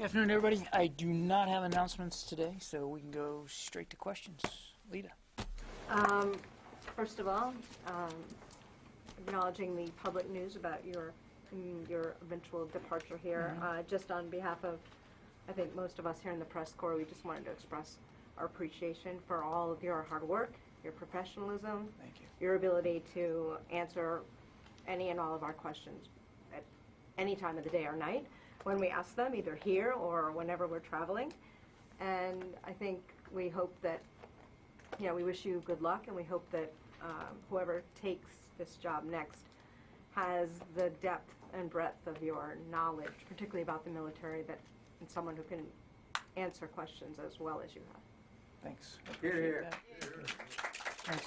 Good afternoon, everybody. I do not have announcements today, so we can go straight to questions. Lita. First of all, acknowledging the public news about your eventual departure here. Just on behalf of, I think, most of us here in the press corps, we just wanted to express our appreciation for all of your hard work, your professionalism, Thank you. your ability to answer any and all of our questions at any time of the day or night when we ask them, either here or whenever we're traveling. And I think we hope that, we wish you good luck, and we hope that whoever takes this job next has the depth and breadth of your knowledge, particularly about the military, and someone who can answer questions as well as you have. Thanks. I Here, appreciate here. that. Thanks.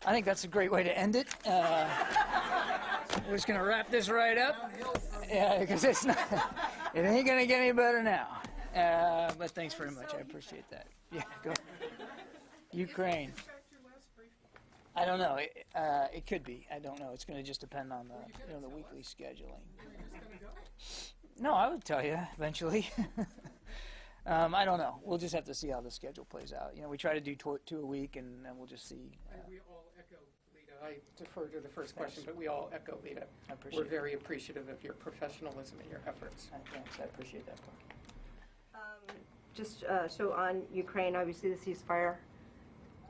I think that's a great way to end it. We're just going to wrap this right up. Yeah, because it ain't going to get any better now. But thanks very much. I appreciate that. Yeah, go ahead. Ukraine. I don't know. It could be. I don't know. It's going to just depend on the weekly scheduling. No, I would tell you eventually. I don't know. We'll just have to see how the schedule plays out. We try to do two a week, and then we'll just see. We all echo, Lita. I defer to the first question, but we all echo, Lita. I appreciate We're very appreciative of your professionalism and your efforts. Thanks. I appreciate that part. So on Ukraine, obviously the ceasefire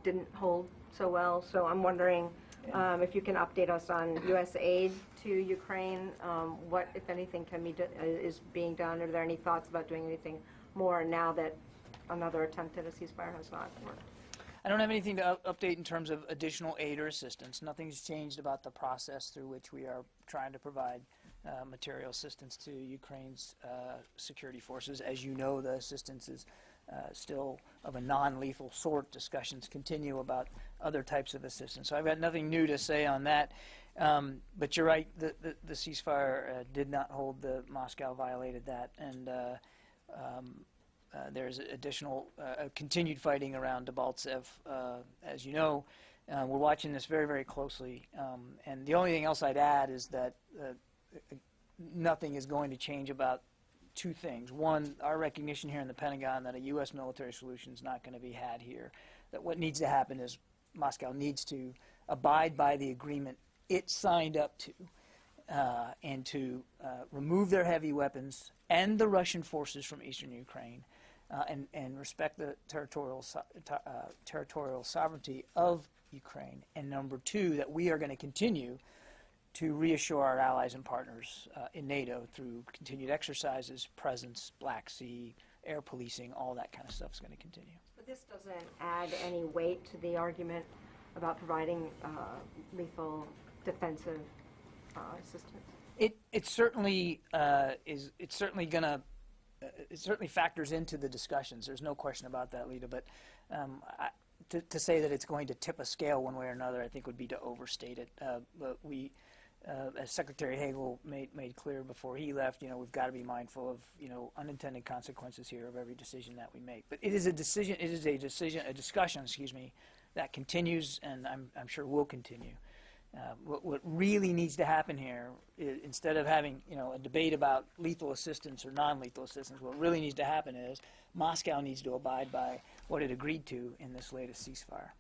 didn't hold so well. So I'm wondering if you can update us on U.S. aid to Ukraine. What, if anything, is being done? Are there any thoughts about doing anything more now that another attempt at a ceasefire has not worked? I don't have anything to update in terms of additional aid or assistance. Nothing's changed about the process through which we are trying to provide material assistance to Ukraine's security forces. As you know, the assistance is still of a non-lethal sort. Discussions continue about other types of assistance. So I've got nothing new to say on that. But you're right, the ceasefire did not hold. Moscow violated that. And there's additional continued fighting around Debaltsev. As you know, we're watching this very, very closely. And the only thing else I'd add is that nothing is going to change about two things. One, our recognition here in the Pentagon that a U.S. military solution is not going to be had here. That what needs to happen is Moscow needs to abide by the agreement it signed up to and to remove their heavy weapons and the Russian forces from eastern Ukraine and respect the territorial sovereignty of Ukraine. And number two, that we are going to continue to reassure our allies and partners in NATO through continued exercises, presence, Black Sea, air policing, all that kind of stuff is going to continue. But this doesn't add any weight to the argument about providing lethal defensive assistance? It certainly is. It's certainly going to. It certainly factors into the discussions. There's no question about that, Lita. But to say that it's going to tip a scale one way or another, I think would be to overstate it. But we, as Secretary Hagel made clear before he left, we've got to be mindful of unintended consequences here of every decision that we make. But it is a decision. It is a discussion. Excuse me, that continues, and I'm sure will continue. What really needs to happen here, is, instead of having a debate about lethal assistance or non-lethal assistance, what really needs to happen is Moscow needs to abide by what it agreed to in this latest ceasefire.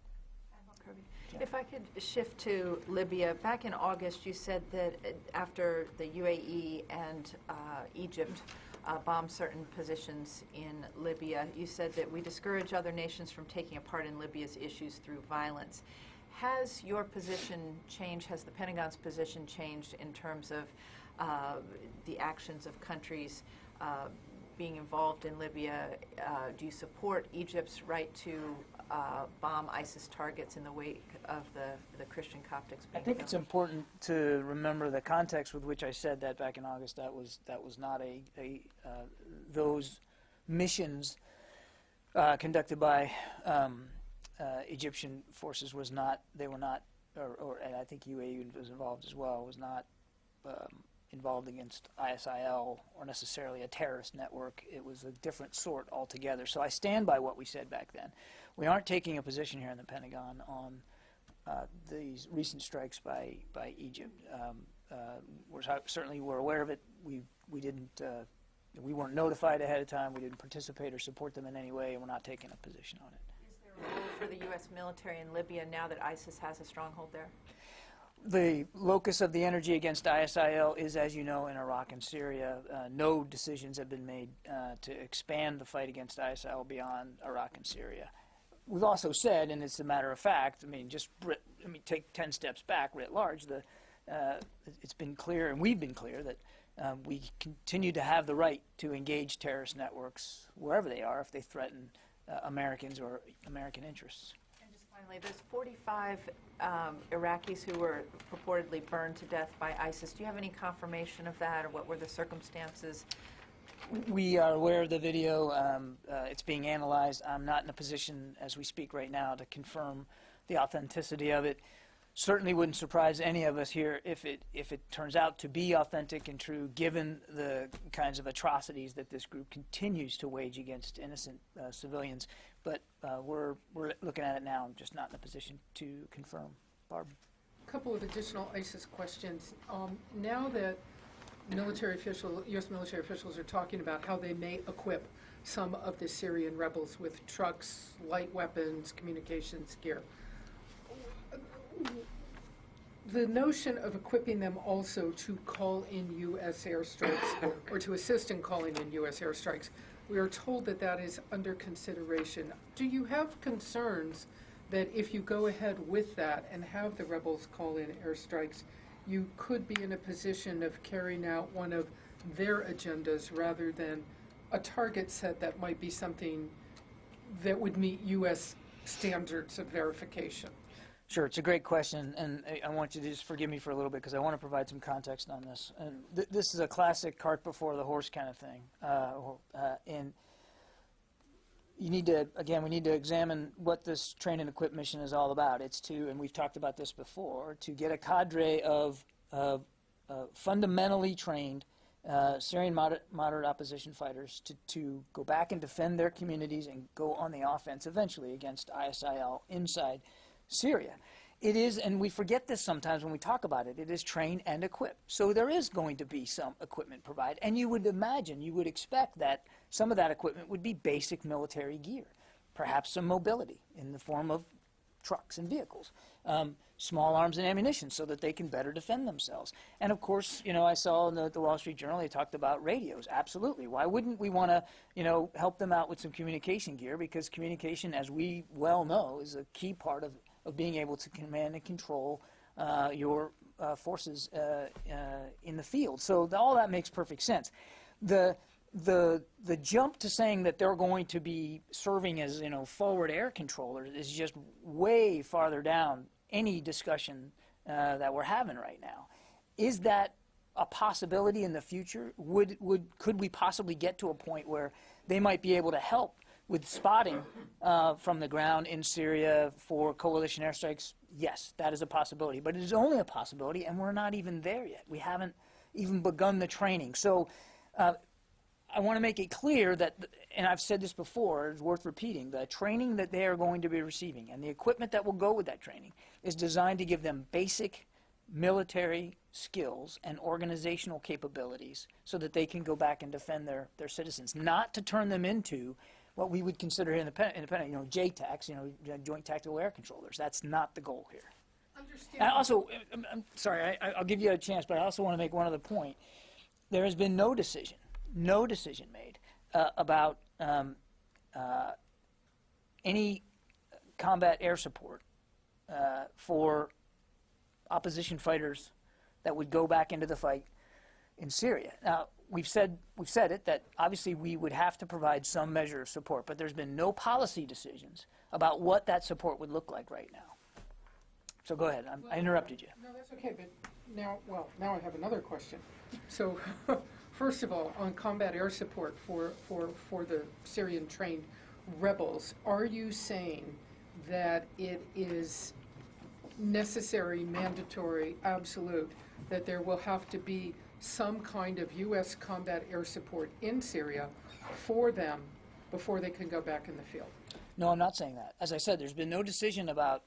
Kirby. If I could shift to Libya, back in August you said that after the UAE and Egypt bombed certain positions in Libya, you said that we discourage other nations from taking a part in Libya's issues through violence. Has your position changed? Has the Pentagon's position changed in terms of the actions of countries being involved in Libya? Do you support Egypt's right to bomb ISIS targets in the wake of the Christian Coptics being I think it's important to remember the context with which I said that back in August. That was not those missions conducted by Egyptian forces was not, they were not, and I think UAE was involved as well, was not involved against ISIL or necessarily a terrorist network. It was a different sort altogether. So I stand by what we said back then. We aren't taking a position here in the Pentagon on these recent strikes by Egypt. certainly were aware of it. We didn't. We weren't notified ahead of time. We didn't participate or support them in any way, and we're not taking a position on it. Is there a role for the U.S. military in Libya now that ISIS has a stronghold there? The locus of the energy against ISIL is, as you know, in Iraq and Syria. No decisions have been made to expand the fight against ISIL beyond Iraq and Syria. We've also said, and it's a matter of fact, take 10 steps back writ large, it's been clear, and we've been clear, that we continue to have the right to engage terrorist networks wherever they are if they threaten Americans or American interests. And just finally, there's 45 Iraqis who were purportedly burned to death by ISIS. Do you have any confirmation of that, or what were the circumstances? We are aware of the video. It's being analyzed. I'm not in a position, as we speak right now, to confirm the authenticity of it. Certainly wouldn't surprise any of us here if it turns out to be authentic and true, given the kinds of atrocities that this group continues to wage against innocent civilians. But we're looking at it now. I'm just not in a position to confirm. Barb? A couple of additional ISIS questions. Now that U.S. military officials are talking about how they may equip some of the Syrian rebels with trucks, light weapons, communications gear, the notion of equipping them also to call in U.S. airstrikes or to assist in calling in U.S. airstrikes, we are told that that is under consideration. Do you have concerns that if you go ahead with that and have the rebels call in airstrikes, you could be in a position of carrying out one of their agendas rather than a target set that might be something that would meet U.S. standards of verification? Sure, it's a great question, and I want you to just forgive me for a little bit because I want to provide some context on this. And this is a classic cart before the horse kind of thing. And you need to, again, we need to examine what this train and equip mission is all about. It's to, and we've talked about this before, to get a cadre of fundamentally trained Syrian moderate opposition fighters to go back and defend their communities and go on the offense eventually against ISIL inside Syria. It is, and we forget this sometimes when we talk about it, it is train and equip. So there is going to be some equipment provided, and you would imagine, you would expect that some of that equipment would be basic military gear, perhaps some mobility in the form of trucks and vehicles, small arms and ammunition so that they can better defend themselves. And of course, you know, I saw in the Wall Street Journal, they talked about radios. Absolutely. Why wouldn't we want to, you know, help them out with some communication gear? Because communication, as we well know, is a key part of being able to command and control your forces in the field. So all that makes perfect sense. The jump to saying that they're going to be serving as, you know, forward air controllers is just way farther down any discussion that we're having right now. Is that a possibility in the future? Could we possibly get to a point where they might be able to help with spotting from the ground in Syria for coalition airstrikes? Yes, that is a possibility. But it is only a possibility, and we're not even there yet. We haven't even begun the training. So I want to make it clear that, and I've said this before, it's worth repeating, the training that they are going to be receiving and the equipment that will go with that training is designed to give them basic military skills and organizational capabilities so that they can go back and defend their citizens, not to turn them into what we would consider independent, you know, JTACs, you know, Joint Tactical Air Controllers. That's not the goal here. And I also, I'm sorry, I'll give you a chance, but I also want to make one other point. There has been no decision made about any combat air support for opposition fighters that would go back into the fight in Syria. Now, we've said it, that obviously we would have to provide some measure of support, but there's been no policy decisions about what that support would look like right now. So go ahead. I interrupted you. No, that's okay, but now I have another question. So, first of all, on combat air support for the Syrian trained rebels, are you saying that it is necessary, mandatory, absolute, that there will have to be some kind of U.S. combat air support in Syria for them before they can go back in the field? No, I'm not saying that. As I said, there's been no decision about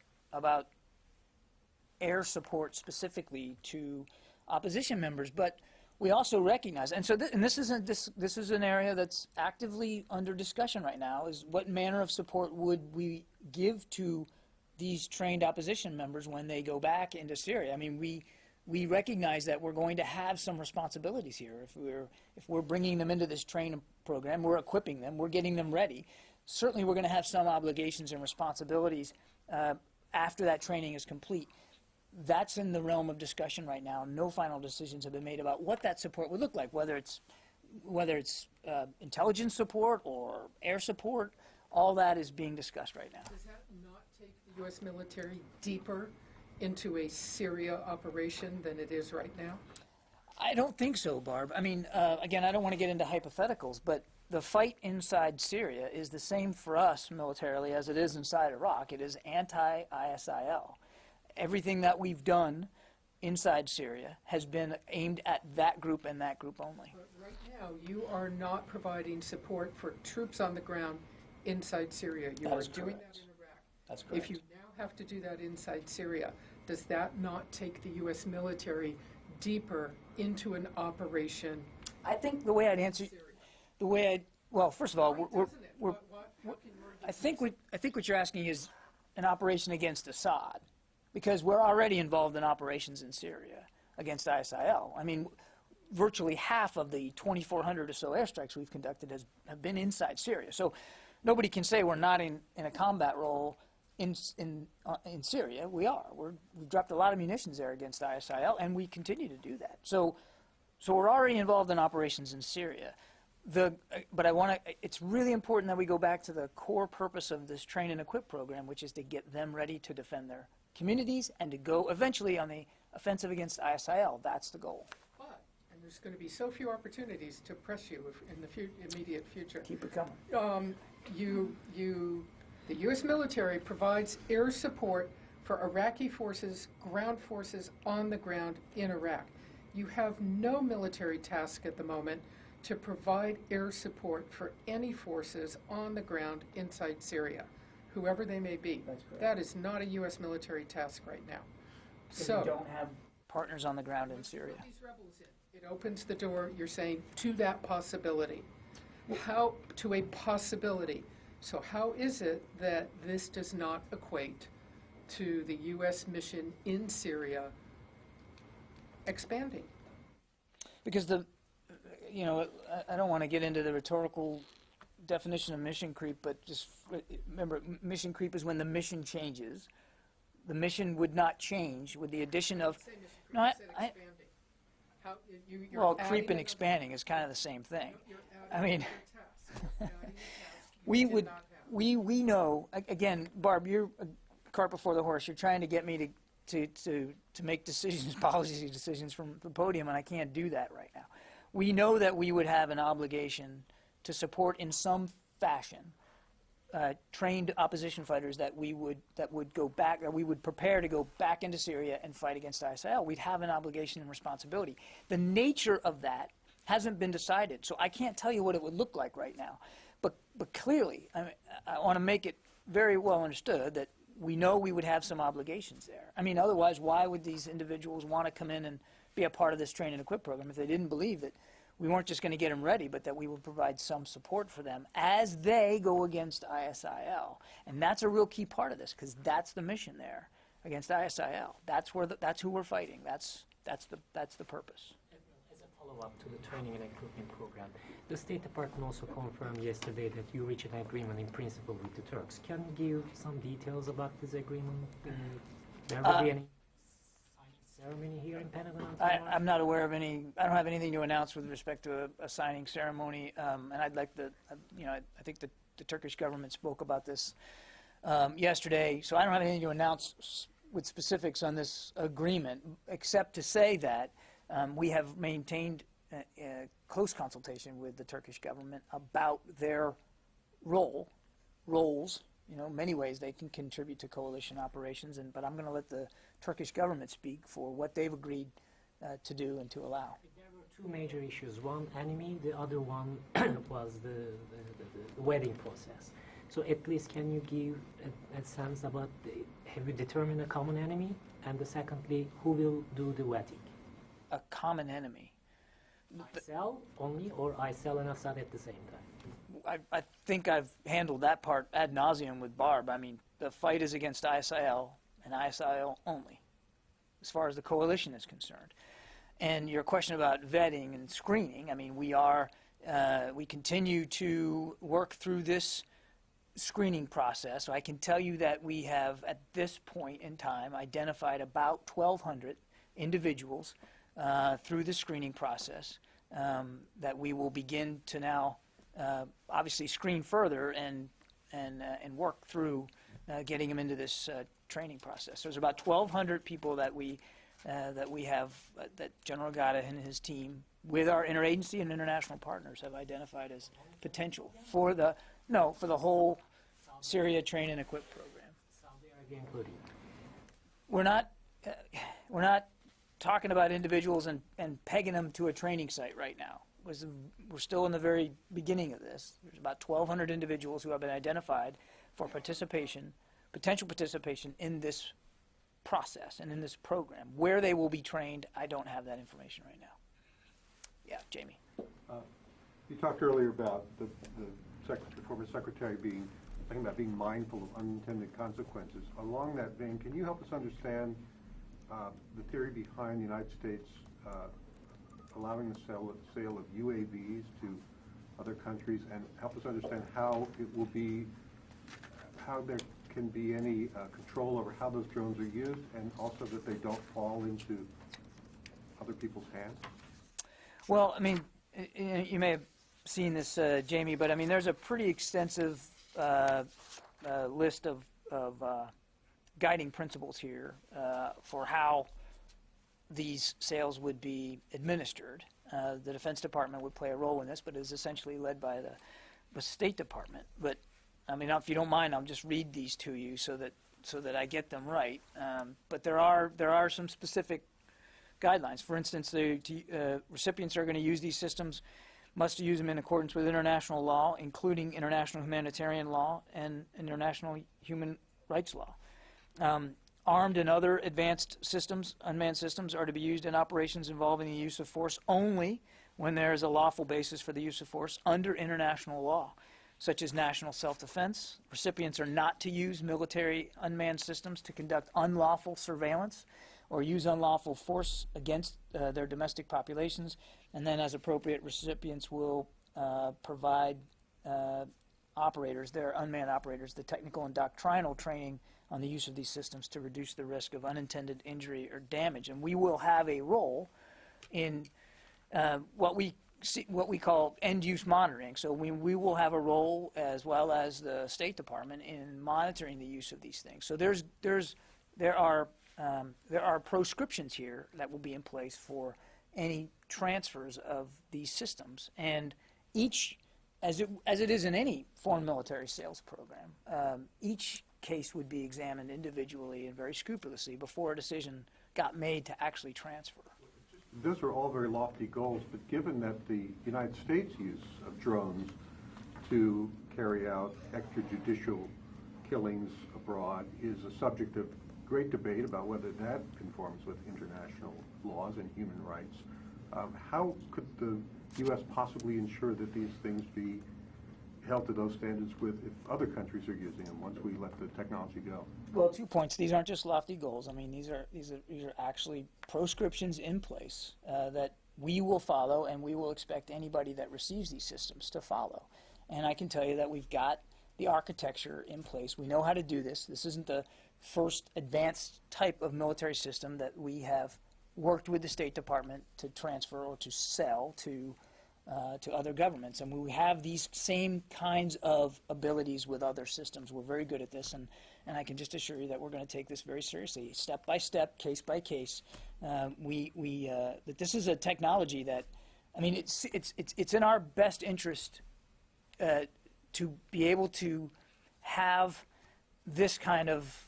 air support specifically to opposition members. But we also recognize, and so this is an area that's actively under discussion right now, is what manner of support would we give to these trained opposition members when they go back into Syria. I mean, we recognize that we're going to have some responsibilities here. If we're bringing them into this training program, we're equipping them, we're getting them ready. Certainly we're going to have some obligations and responsibilities after that training is complete. That's in the realm of discussion right now. No final decisions have been made about what that support would look like, whether it's intelligence support or air support. All that is being discussed right now. Does that not take the U.S. military deeper into a Syria operation than it is right now? I don't think so, Barb. I mean, again, I don't want to get into hypotheticals, but the fight inside Syria is the same for us militarily as it is inside Iraq. It is anti-ISIL. Everything that we've done inside Syria has been aimed at that group and that group only. But right now, you are not providing support for troops on the ground inside Syria. You are doing that in Iraq. That's correct. If you now have to do that inside Syria, does that not take the U.S. military deeper into an operation? I think the way I'd answer, well, first of all, I think what you're asking is an operation against Assad, because we're already involved in operations in Syria against ISIL. I mean, virtually half of the 2,400 or so airstrikes we've conducted have been inside Syria. So nobody can say we're not in a combat role in Syria. We are. We've dropped a lot of munitions there against ISIL, and we continue to do that. So we're already involved in operations in Syria. But it's really important that we go back to the core purpose of this train and equip program, which is to get them ready to defend their communities and to go eventually on the offensive against ISIL. That's the goal. And there's going to be so few opportunities to press you in the immediate future. Keep it coming. The U.S. military provides air support for Iraqi forces, ground forces on the ground in Iraq. You have no military task at the moment to provide air support for any forces on the ground inside Syria, whoever they may be. That's correct. That is not a U.S. military task right now. So we don't have partners on the ground in Syria. Put these rebels in. It opens the door, you're saying, to that possibility. How to a possibility. So how is it that this does not equate to the U.S. mission in Syria expanding? Because I don't want to get into the rhetorical definition of mission creep, but just remember, mission creep is when the mission changes. The mission would not change with the addition of. No, well, creep and expanding is kind of the same thing. I mean, we know, again, Barb, you're a cart before the horse. You're trying to get me to make decisions, policy decisions from the podium, and I can't do that right now. We know that we would have an obligation to support in some fashion trained opposition fighters that would prepare to go back into Syria and fight against ISIL. We'd have an obligation and responsibility. The nature of that hasn't been decided, so I can't tell you what it would look like right now. But clearly, I want to make it very well understood that we know we would have some obligations there. I mean, otherwise, why would these individuals want to come in and be a part of this train and equip program if they didn't believe that we weren't just going to get them ready, but that we would provide some support for them as they go against ISIL? And that's a real key part of this, because that's the mission there against ISIL. That's who we're fighting. That's the purpose. As a follow-up to the training and equipment program, the State Department also confirmed yesterday that you reached an agreement in principle with the Turks. Can you give some details about this agreement? There will be any ceremony here in Pentagon? I'm not aware of any. I don't have anything to announce with respect to a signing ceremony, and I'd like I think the Turkish government spoke about this yesterday, so I don't have anything to announce with specifics on this agreement, except to say that we have maintained close consultation with the Turkish government about their roles. Many ways they can contribute to coalition operations, but I'm going to let the Turkish government speak for what they've agreed to do and to allow. There were two major issues. One, enemy. The other one was the wedding process. So at least can you give a sense about, have you determined a common enemy? And secondly, who will do the wedding? a common enemy. ISIL only, or ISIL and Assad at the same time? I think I've handled that part ad nauseum with Barb. I mean, the fight is against ISIL and ISIL only, as far as the coalition is concerned. And your question about vetting and screening, I mean, we continue to work through this screening process. So I can tell you that we have, at this point in time, identified about 1,200 individuals through the screening process that we will begin to now obviously screen further and work through getting them into this training process. There's about 1,200 people that we have, that General Gata and his team, with our interagency and international partners, have identified as potential for the whole Syria Train and Equip program. Saudi Arabia included. We're not talking about individuals and pegging them to a training site right now. We're still in the very beginning of this. There's about 1,200 individuals who have been identified for potential participation in this process and in this program. Where they will be trained, I don't have that information right now. Yeah, Jamie. You talked earlier about the former secretary talking about being mindful of unintended consequences. Along that vein, can you help us understand the theory behind the United States allowing the sale of UAVs to other countries, and help us understand how there can be any control over how those drones are used, and also that they don't fall into other people's hands? Well, I mean, you may have seen this, Jamie, but I mean, there's a pretty extensive list of guiding principles here for how these sales would be administered. The Defense Department would play a role in this, but is essentially led by the State Department. But I mean, if you don't mind, I'll just read these to you so that I get them right. But there are some specific guidelines. For instance, the recipients are going to use these systems must use them in accordance with international law, including international humanitarian law and international human rights law. Armed and other advanced systems, unmanned systems, are to be used in operations involving the use of force only when there is a lawful basis for the use of force under international law, such as national self-defense. Recipients are not to use military unmanned systems to conduct unlawful surveillance or use unlawful force against their domestic populations. And then, as appropriate, recipients will provide operators, their unmanned operators, the technical and doctrinal training on the use of these systems to reduce the risk of unintended injury or damage. And we will have a role in what we call end-use monitoring. So we will have a role, as well as the State Department, in monitoring the use of these things. So there are proscriptions here that will be in place for any transfers of these systems, and each, as it is in any foreign military sales program, each case would be examined individually and very scrupulously before a decision got made to actually transfer. Those are all very lofty goals, but given that the United States' use of drones to carry out extrajudicial killings abroad is a subject of great debate about whether that conforms with international laws and human rights, how could the U.S. possibly ensure that these things be held to those standards if other countries are using them once we let the technology go? Well, 2 points. These aren't just lofty goals. I mean, these are actually proscriptions in place that we will follow, and we will expect anybody that receives these systems to follow. And I can tell you that we've got the architecture in place. We know how to do this. This isn't the first advanced type of military system that we have worked with the State Department to transfer or to sell to other governments. And we have these same kinds of abilities with other systems. We're very good at this, and I can just assure you that we're going to take this very seriously, step by step, case by case. That this is a technology that, I mean, it's in our best interest to be able to have this kind of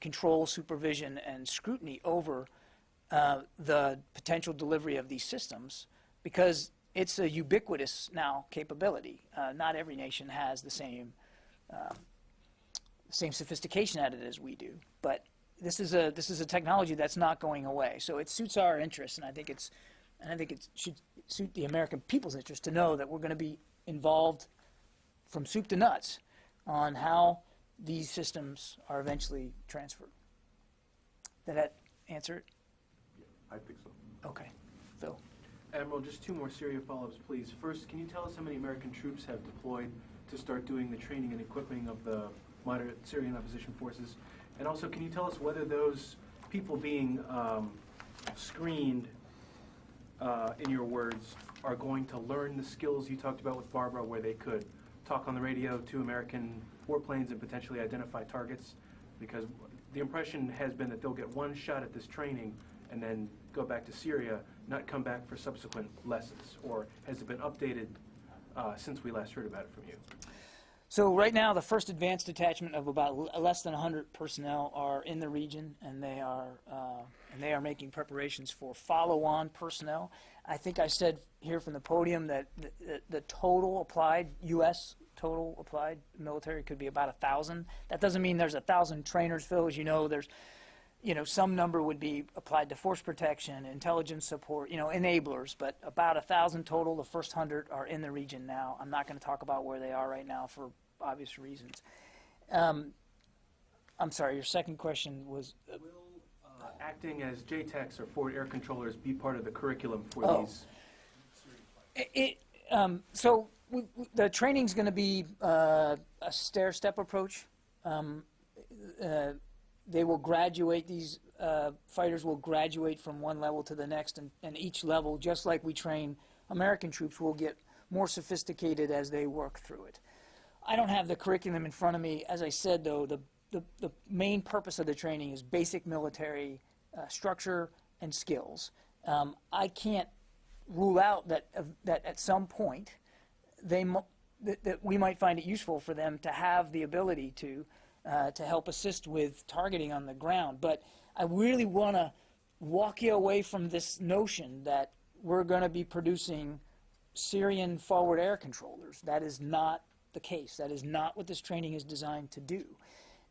control, supervision, and scrutiny over the potential delivery of these systems, because it's a ubiquitous now capability. Not every nation has the same sophistication at it as we do, but this is a technology that's not going away. So it suits our interests, and I think it should suit the American people's interest to know that we're going to be involved from soup to nuts on how these systems are eventually transferred. Did that answer it? I think so. Okay. Phil? Admiral, just two more Syria follow-ups, please. First, can you tell us how many American troops have deployed to start doing the training and equipping of the moderate Syrian opposition forces? And also, can you tell us whether those people being screened, in your words, are going to learn the skills you talked about with Barbara, where they could talk on the radio to American warplanes and potentially identify targets? Because the impression has been that they'll get one shot at this training and then go back to Syria, not come back for subsequent lessons. Or has it been updated since we last heard about it from you? So right now, the first advanced detachment of about less than 100 personnel are in the region, and they are making preparations for follow-on personnel. I think I said here from the podium that the total applied U.S. total applied military could be about 1,000. That doesn't mean there's 1,000 trainers, Phil. As you know, there's some number would be applied to force protection, intelligence support, enablers, but about 1,000 total. The first 100 are in the region now. I'm not going to talk about where they are right now for obvious reasons. I'm sorry, your second question was... Will acting as JTACs or forward air controllers be part of the curriculum for these? The training's going to be a stair-step approach. They will graduate, these fighters will graduate from one level to the next, and each level, just like we train American troops, will get more sophisticated as they work through it. I don't have the curriculum in front of me. As I said, though, the main purpose of the training is basic military structure and skills. I can't rule out that at some point that we might find it useful for them to have the ability to help assist with targeting on the ground. But I really want to walk you away from this notion that we're going to be producing Syrian forward air controllers. That is not the case. That is not what this training is designed to do.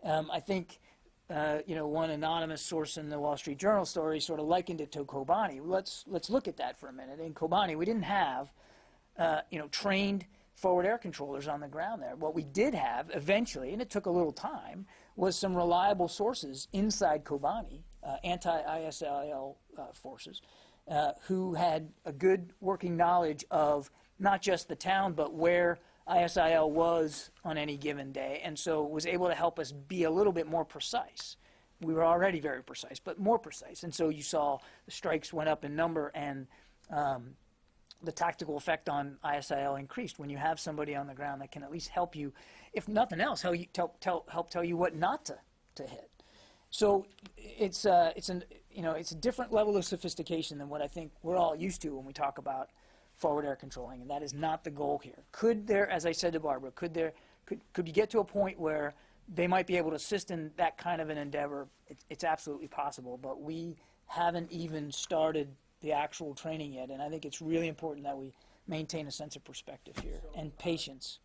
I think one anonymous source in the Wall Street Journal story sort of likened it to Kobani. Let's look at that for a minute. In Kobani, we didn't have trained forward air controllers on the ground there. What we did have eventually, and it took a little time, was some reliable sources inside Kobani, anti-ISIL forces, who had a good working knowledge of not just the town, but where ISIL was on any given day, and so was able to help us be a little bit more precise. We were already very precise, but more precise. And so you saw the strikes went up in number, and the tactical effect on ISIL increased when you have somebody on the ground that can at least help you, if nothing else, help tell you what not to hit. So it's a different level of sophistication than what I think we're all used to when we talk about forward air controlling, and that is not the goal here. Could there, as I said to Barbara, could you get to a point where they might be able to assist in that kind of an endeavor? It's absolutely possible, but we haven't even started the actual training yet, and I think it's really important that we maintain a sense of perspective here and patience.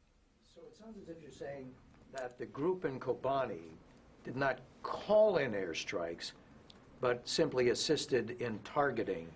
So it sounds as if you're saying that the group in Kobani did not call in airstrikes, but simply assisted in targeting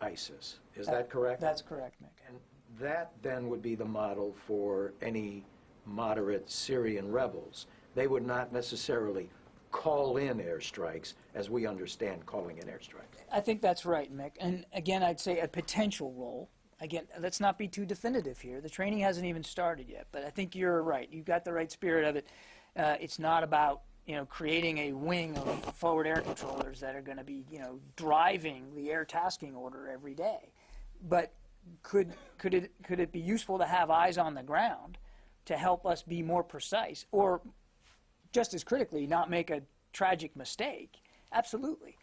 ISIS. Is that correct? That's correct, Mick. And that then would be the model for any moderate Syrian rebels. They would not necessarily call in airstrikes as we understand calling in airstrikes. I think that's right, Mick. And again, I'd say a potential role. Again, let's not be too definitive here. The training hasn't even started yet, but I think you're right. You've got the right spirit of it. It's not about creating a wing of forward air controllers that are going to be driving the air tasking order every day. But could it be useful to have eyes on the ground to help us be more precise, or just as critically, not make a tragic mistake? Absolutely.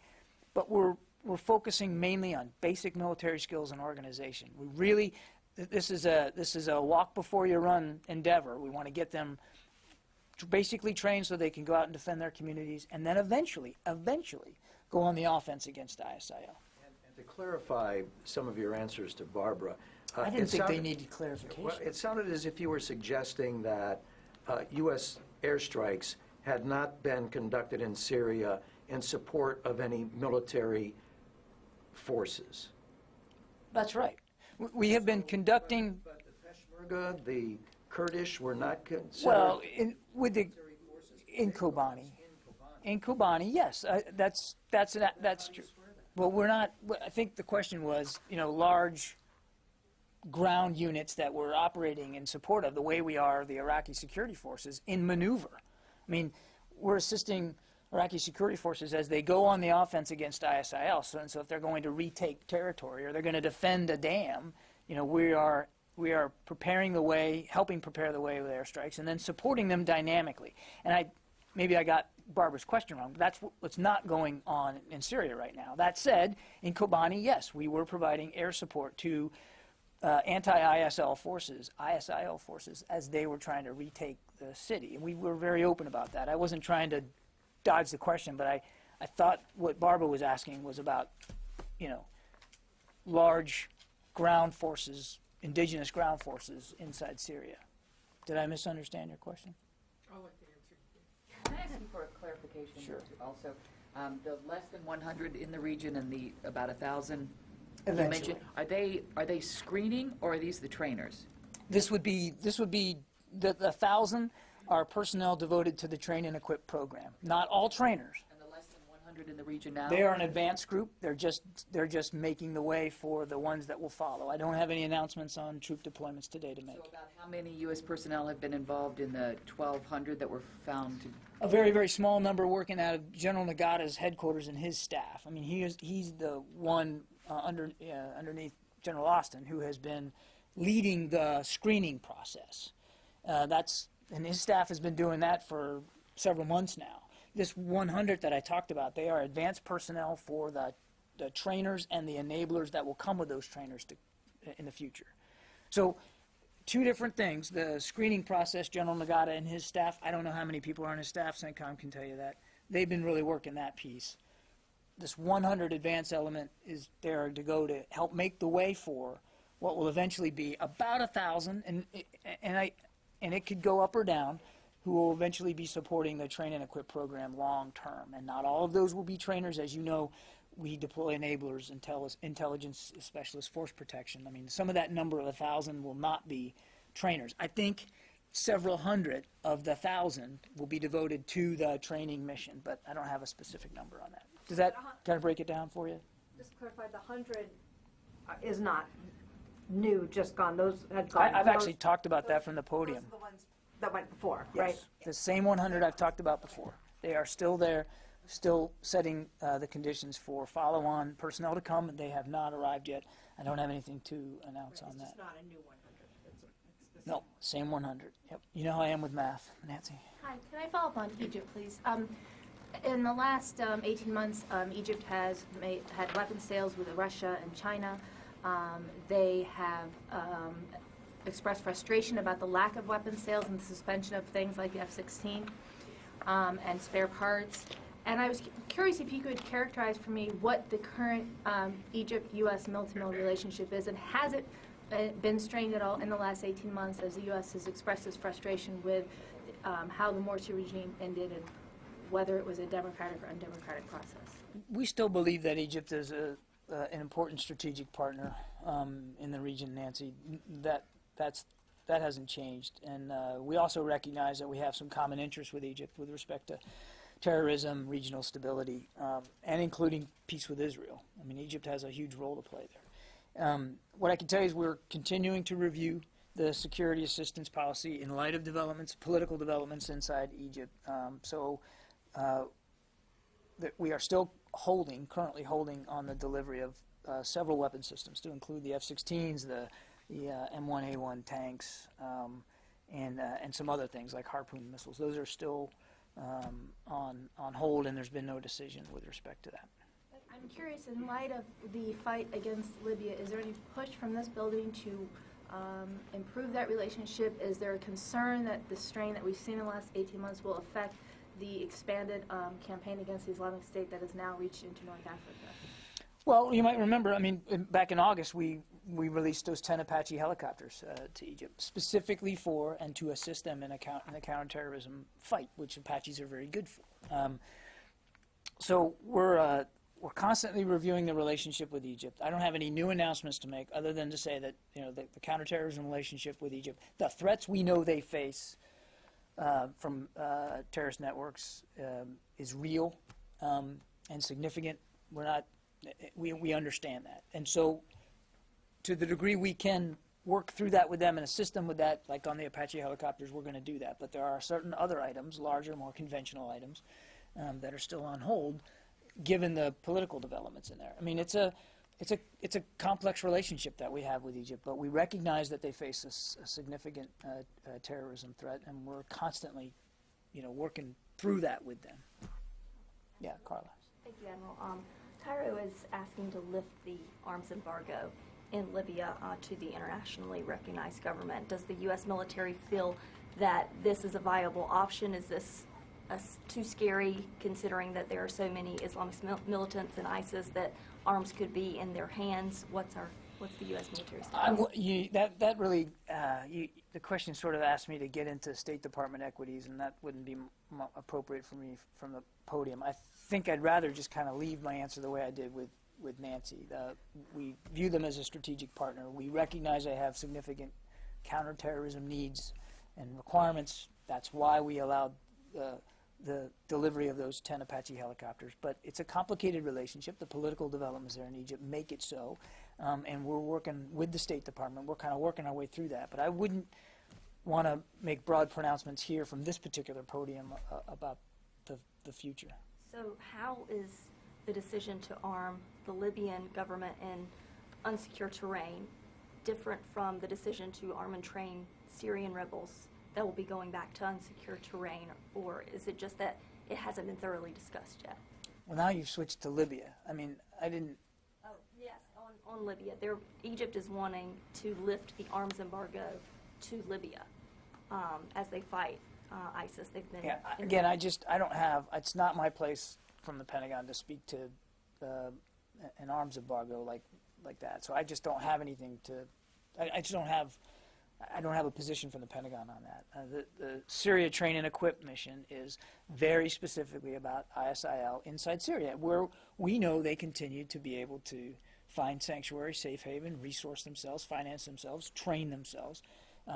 But we're focusing mainly on basic military skills and organization. We really, this is a walk before you run endeavor. We want to get them basically trained so they can go out and defend their communities, and then eventually go on the offense against ISIL. And to clarify some of your answers to Barbara, I didn't think they needed clarification. Well, it sounded as if you were suggesting that U.S. airstrikes had not been conducted in Syria in support of any military forces. That's right. We have been conducting, But the Peshmerga, the Kurdish were not considered well, in Kobani. In Kobani, yes, that's true. Well, we're not, I think the question was, large ground units that were operating in support of the way we are the Iraqi security forces in maneuver. I mean, we're assisting Iraqi security forces as they go on the offense against ISIL. So if they're going to retake territory or they're going to defend a dam, we are preparing the way, helping prepare the way with airstrikes, and then supporting them dynamically. And maybe I got Barbara's question wrong, but that's what's not going on in Syria right now. That said, in Kobani, yes, we were providing air support to anti-ISIL forces, as they were trying to retake the city. And we were very open about that. I wasn't trying to dodge the question, but I thought what Barbara was asking was about, large ground forces, indigenous ground forces inside Syria. Did I misunderstand your question? I'll let the answer. Can I ask you for a clarification? Sure. Also, the less than 100 in the region and the about 1,000 you Eventually. mentioned, are they screening or are these the trainers? This would be the 1,000 are personnel devoted to the train and equip program. Not all trainers. And the less than 100 in the region now? They are an advanced group. They're just making the way for the ones that will follow. I don't have any announcements on troop deployments today to make. So about how many U.S. personnel have been involved in the 1,200 that were found to? A very, very small number working out of General Nagata's headquarters and his staff. I mean, he's the one underneath General Austin who has been leading the screening process. And his staff has been doing that for several months now. This 100 that I talked about, they are advanced personnel for the trainers and the enablers that will come with those trainers in the future. So, two different things. The screening process, General Nagata and his staff, I don't know how many people are on his staff, CENTCOM can tell you that. They've been really working that piece. This 100 advanced element is there to go to help make the way for what will eventually be about 1,000, and it could go up or down, who will eventually be supporting the train and equip program long term. And not all of those will be trainers. As you know, we deploy enablers, intelligence specialists, force protection. I mean, some of that number of 1,000 will not be trainers. I think several hundred of the 1,000 will be devoted to the training mission, but I don't have a specific number on that. Does that kind of break it down for you? Just to clarify, the 100 is not new, just gone. Those had gone. I've actually talked about that from the podium. Those are the ones that went before, right? Yes, the same 100 I've talked about before. They are still there, still setting the conditions for follow-on personnel to come, and they have not arrived yet. I don't have anything to announce on that. It's not a new 100. It's the No, same 100. Yep. You know how I am with math, Nancy. Hi, can I follow up on Egypt, please? In the last 18 months, Egypt has had weapons sales with Russia and China. They have expressed frustration about the lack of weapons sales and the suspension of things like the F-16 and spare parts. And I was curious if you could characterize for me what the current Egypt-U.S. mill-to-mill relationship is, and has it been strained at all in the last 18 months as the U.S. has expressed its frustration with how the Morsi regime ended and whether it was a democratic or undemocratic process? We still believe that Egypt is an important strategic partner in the region, Nancy. That hasn't changed. And we also recognize that we have some common interests with Egypt with respect to terrorism, regional stability, and including peace with Israel. I mean, Egypt has a huge role to play there. What I can tell you is we're continuing to review the security assistance policy in light of developments, political developments inside Egypt. That we are still currently holding on the delivery of several weapon systems, to include the F-16s, the M1A1 tanks, and some other things like Harpoon missiles. Those are still on hold, and there's been no decision with respect to that. I'm curious, in light of the fight against Libya, is there any push from this building to improve that relationship? Is there a concern that the strain that we've seen in the last 18 months will affect the expanded campaign against the Islamic State that has now reached into North Africa? Well, you might remember, I mean, back in August, we released those 10 Apache helicopters to Egypt, specifically for and to assist them in a counterterrorism fight, which Apaches are very good for. So we're constantly reviewing the relationship with Egypt. I don't have any new announcements to make other than to say that the counterterrorism relationship with Egypt, the threats we know they face from terrorist networks is real and significant. We understand that, and so to the degree we can work through that with them and assist them with that, like on the Apache helicopters, we're going to do that. But there are certain other items, larger, more conventional items, that are still on hold, given the political developments in there. I mean, it's a complex relationship that we have with Egypt, but we recognize that they face a significant terrorism threat, and we're constantly, working through that with them. Yeah, Carla. Thank you, Admiral. Cairo is asking to lift the arms embargo in Libya to the internationally recognized government. Does the U.S. military feel that this is a viable option? Is this too scary, considering that there are so many Islamist militants in ISIS that arms could be in their hands? What's the U.S. military stance? That really, the question sort of asked me to get into State Department equities, and that wouldn't be appropriate for me from the podium. I think I'd rather just kind of leave my answer the way I did with Nancy. We view them as a strategic partner. We recognize they have significant counterterrorism needs and requirements. That's why we allowed the delivery of those 10 Apache helicopters. But it's a complicated relationship. The political developments there in Egypt make it so. And we're working with the State Department. We're kind of working our way through that. But I wouldn't want to make broad pronouncements here from this particular podium about the future. So how is the decision to arm the Libyan government in unsecure terrain different from the decision to arm and train Syrian rebels that will be going back to unsecure terrain, or is it just that it hasn't been thoroughly discussed yet? Well, now you've switched to Libya. I mean, I didn't... Oh, yes, on Libya. Egypt is wanting to lift the arms embargo to Libya as they fight ISIS. They've been... Yeah, again, I don't have... It's not my place from the Pentagon to speak to an arms embargo like that. So I just don't have anything to... I don't have a position from the Pentagon on that. The Syria Train and Equip mission is very specifically about ISIL inside Syria, where we know they continue to be able to find sanctuary, safe haven, resource themselves, finance themselves, train themselves.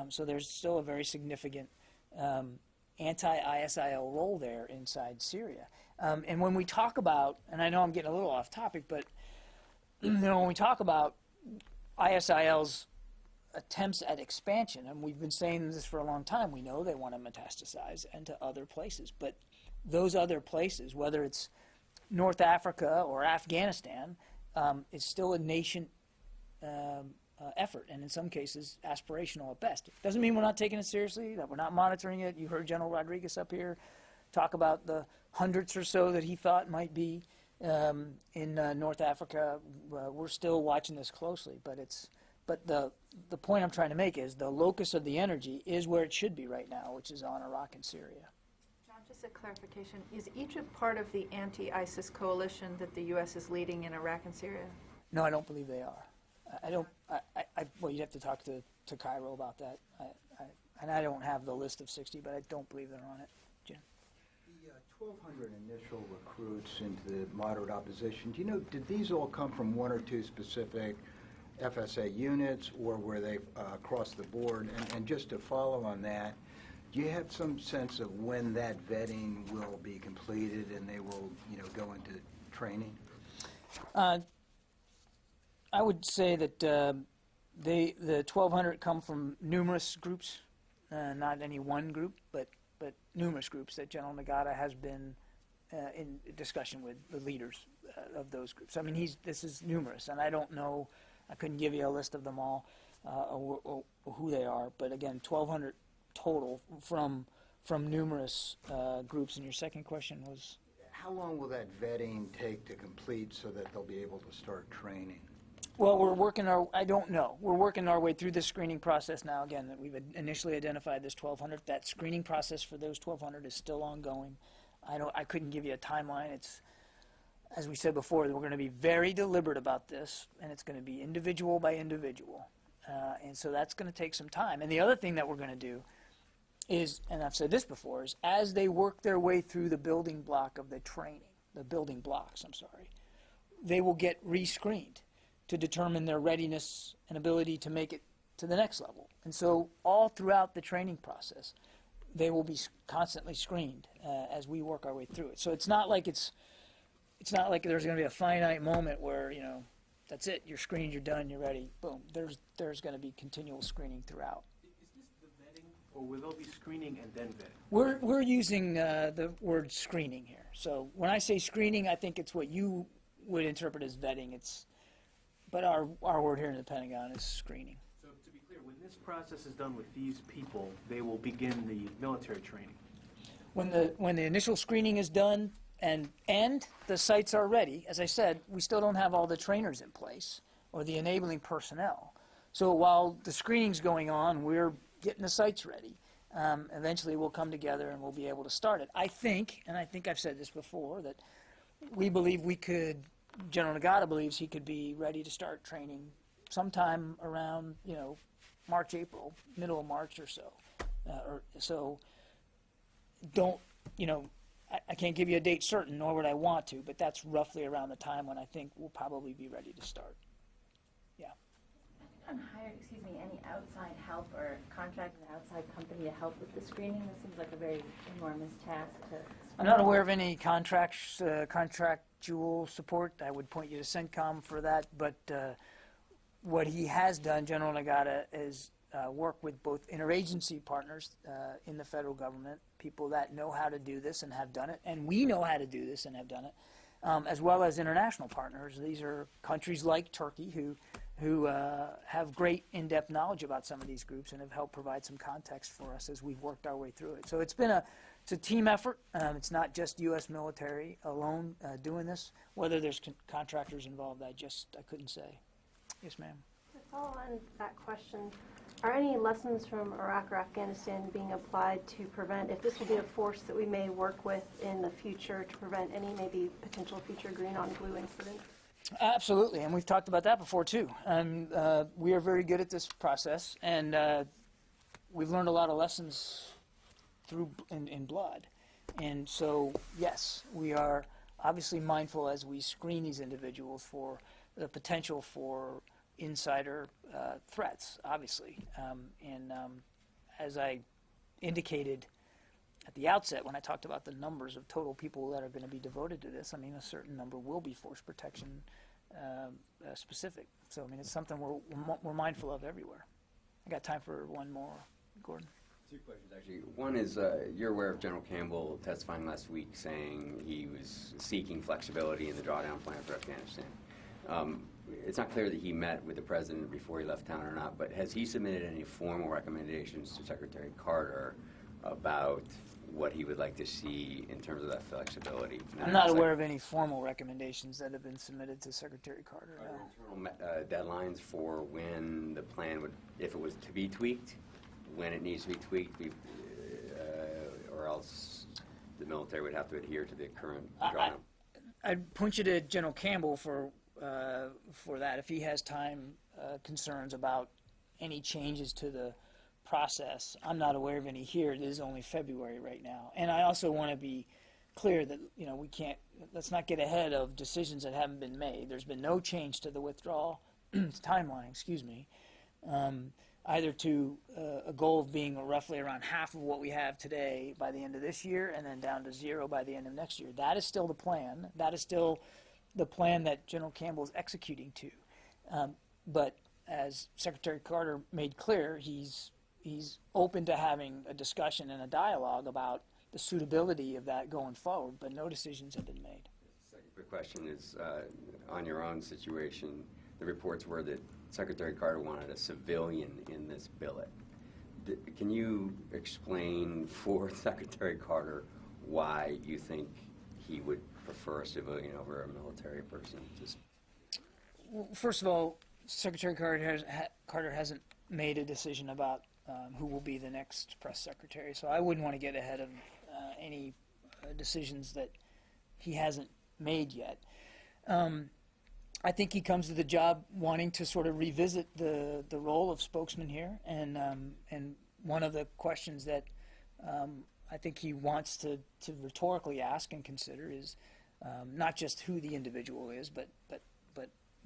So there's still a very significant anti-ISIL role there inside Syria. And when we talk about, and I know I'm getting a little off topic, but when we talk about ISIL's attempts at expansion, and we've been saying this for a long time, we know they want to metastasize into other places, but those other places, whether it's North Africa or Afghanistan, is still a nation effort, and in some cases aspirational at best. It doesn't mean we're not taking it seriously, that we're not monitoring it. You heard General Rodriguez up here talk about the hundreds or so that he thought might be in North Africa. We're still watching this closely, but the point I'm trying to make is the locus of the energy is where it should be right now, which is on Iraq and Syria. John, just a clarification. Is Egypt part of the anti-ISIS coalition that the U.S. is leading in Iraq and Syria? No, I don't believe they are. Well, you'd have to talk to Cairo about that. And I don't have the list of 60, but I don't believe they're on it. Jim? The 1,200 initial recruits into the moderate opposition, do you know, did these all come from one or two specific FSA units, or were they across the board? And just to follow on that, do you have some sense of when that vetting will be completed and they will, go into training? I would say that the 1,200 come from numerous groups, not any one group, but numerous groups that General Nagata has been in discussion with the leaders of those groups. I mean, this is numerous, and I don't know. I couldn't give you a list of them all or who they are, but again, 1,200 total from numerous groups. And your second question was? How long will that vetting take to complete so that they'll be able to start training? Well, I don't know. We're working our way through this screening process now. Again, that we've initially identified this 1,200. That screening process for those 1,200 is still ongoing. I couldn't give you a timeline. It's, as we said before, we're going to be very deliberate about this, and it's going to be individual by individual. And so that's going to take some time. And the other thing that we're going to do is, and I've said this before, is as they work their way through the building block of the training, the building blocks, I'm sorry, they will get re-screened to determine their readiness and ability to make it to the next level. And so all throughout the training process, they will be constantly screened as we work our way through it. So it's not like there's going to be a finite moment where, you know, that's it, you're screened, you're done, you're ready, boom. There's going to be continual screening throughout. Is this the vetting, or will there be screening and then vetting? We're using the word screening here. So when I say screening, I think it's what you would interpret as vetting. But our word here in the Pentagon is screening. So to be clear, when this process is done with these people, they will begin the military training. When the initial screening is done and the sites are ready, as I said, we still don't have all the trainers in place or the enabling personnel. So while the screening's going on, we're getting the sites ready. Eventually we'll come together and we'll be able to start it. I think I've said this before, that we believe we could, General Nagata believes he could be ready to start training sometime around, you know, March, April, middle of March or so. So don't, you know, I can't give you a date certain, nor would I want to, but that's roughly around the time when I think we'll probably be ready to start. Yeah. Hire, any outside help or contract an outside company to help with the screening? This seems like a very enormous task to. I'm not aware of any contractual support. I would point you to CENTCOM for that, but what he has done, General Nagata, is work with both interagency partners in the federal government, people that know how to do this and have done it, and we know how to do this and have done it, as well as international partners. These are countries like Turkey who have great in-depth knowledge about some of these groups and have helped provide some context for us as we've worked our way through it. So it's a team effort. It's not just U.S. military alone doing this. Whether there's contractors involved, I couldn't say. Yes, ma'am. To follow on that question, are any lessons from Iraq or Afghanistan being applied to prevent, if this will be a force that we may work with in the future, to prevent any maybe potential future green on blue incident? Absolutely, and we've talked about that before too. We are very good at this process, and we've learned a lot of lessons in blood. And so, yes, we are obviously mindful as we screen these individuals for the potential for insider threats, obviously. As I indicated at the outset when I talked about the numbers of total people that are going to be devoted to this, I mean, a certain number will be force protection specific. So, I mean, it's something we're mindful of everywhere. I got time for one more, Gordon. Two questions, actually. One is, you're aware of General Campbell testifying last week saying he was seeking flexibility in the drawdown plan for Afghanistan. It's not clear that he met with the president before he left town or not, but has he submitted any formal recommendations to Secretary Carter about what he would like to see in terms of that flexibility? I'm not aware of any formal recommendations that have been submitted to Secretary Carter. Are there internal deadlines for when the plan would, if it was to be tweaked, when it needs to be tweaked, or else the military would have to adhere to the current drawdown? I'd point you to General Campbell for that. If he has time concerns about any changes to the process, I'm not aware of any here. It is only February right now. And I also want to be clear that, you know, let's not get ahead of decisions that haven't been made. There's been no change to the withdrawal timeline, either to a goal of being roughly around half of what we have today by the end of this year and then down to 0 by the end of next year. That is still the plan. That is still the plan that General Campbell is executing to. But as Secretary Carter made clear, he's open to having a discussion and a dialogue about the suitability of that going forward, but no decisions have been made. The second quick question is, on your own situation, the reports were that Secretary Carter wanted a civilian in this billet. Can you explain for Secretary Carter why you think he would prefer a civilian over a military person? Well, first of all, Secretary Carter hasn't made a decision about who will be the next press secretary, so I wouldn't want to get ahead of any decisions that he hasn't made yet. I think he comes to the job wanting to sort of revisit the role of spokesman here, and one of the questions that I think he wants to rhetorically ask and consider is not just who the individual is, but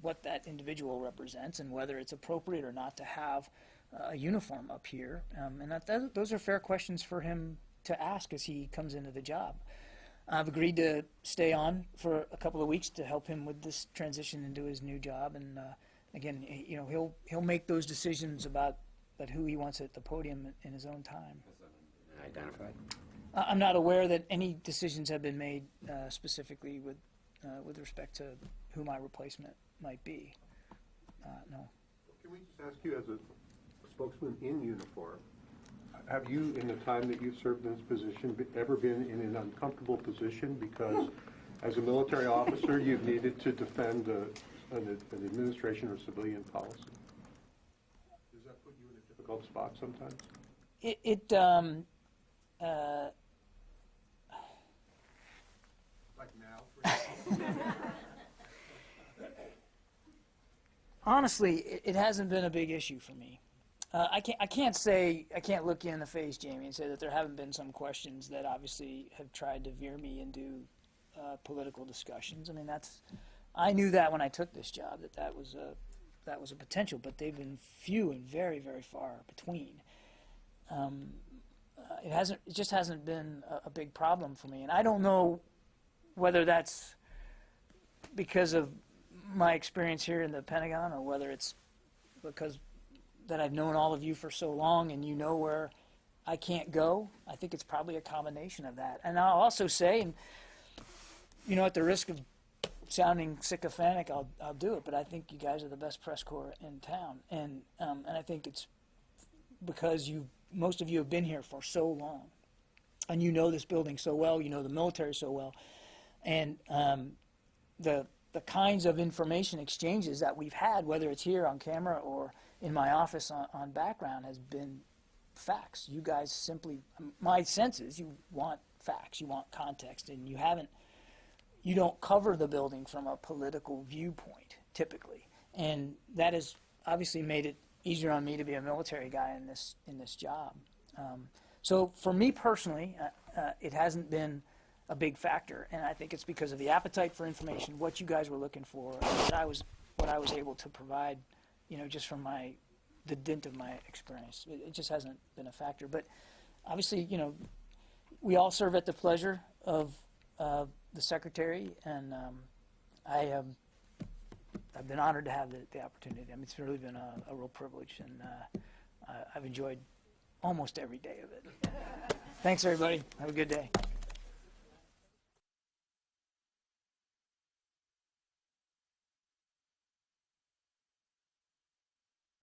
what that individual represents and whether it's appropriate or not to have a uniform up here. And those are fair questions for him to ask as he comes into the job. I've agreed to stay on for a couple of weeks to help him with this transition into his new job. And again, he'll make those decisions about who he wants at the podium in his own time. Identified. I'm not aware that any decisions have been made specifically with respect to who my replacement might be. No. Can we just ask you, as a spokesman in uniform, have you, in the time that you've served in this position, ever been in an uncomfortable position because, as a military officer, you've needed to defend an administration or civilian policy? Does that put you in a difficult spot sometimes? Like now, for example? Honestly, it hasn't been a big issue for me. I can't look you in the face, Jamie, and say that there haven't been some questions that obviously have tried to veer me into political discussions. I mean, I knew that when I took this job that was a potential, but they've been few and very, very far between. It just hasn't been a big problem for me, and I don't know whether that's because of my experience here in the Pentagon or whether it's because that I've known all of you for so long and you know where I can't go. I think it's probably a combination of that. And I'll also say, and at the risk of sounding sycophantic, I'll do it, but I think you guys are the best press corps in town. And I think it's because most of you have been here for so long. And you know this building so well, you know the military so well. And the kinds of information exchanges that we've had, whether it's here on camera or in my office on background, has been facts. You guys simply, my sense is you want facts, you want context, and you don't cover the building from a political viewpoint, typically. And that has obviously made it easier on me to be a military guy in this job. So for me personally, it hasn't been a big factor, and I think it's because of the appetite for information, what you guys were looking for, and what I was able to provide, just from the dint of my experience. It just hasn't been a factor. But obviously, we all serve at the pleasure of the Secretary, and I've been honored to have the opportunity. I mean, it's really been a real privilege, and I've enjoyed almost every day of it. Thanks, everybody. Have a good day.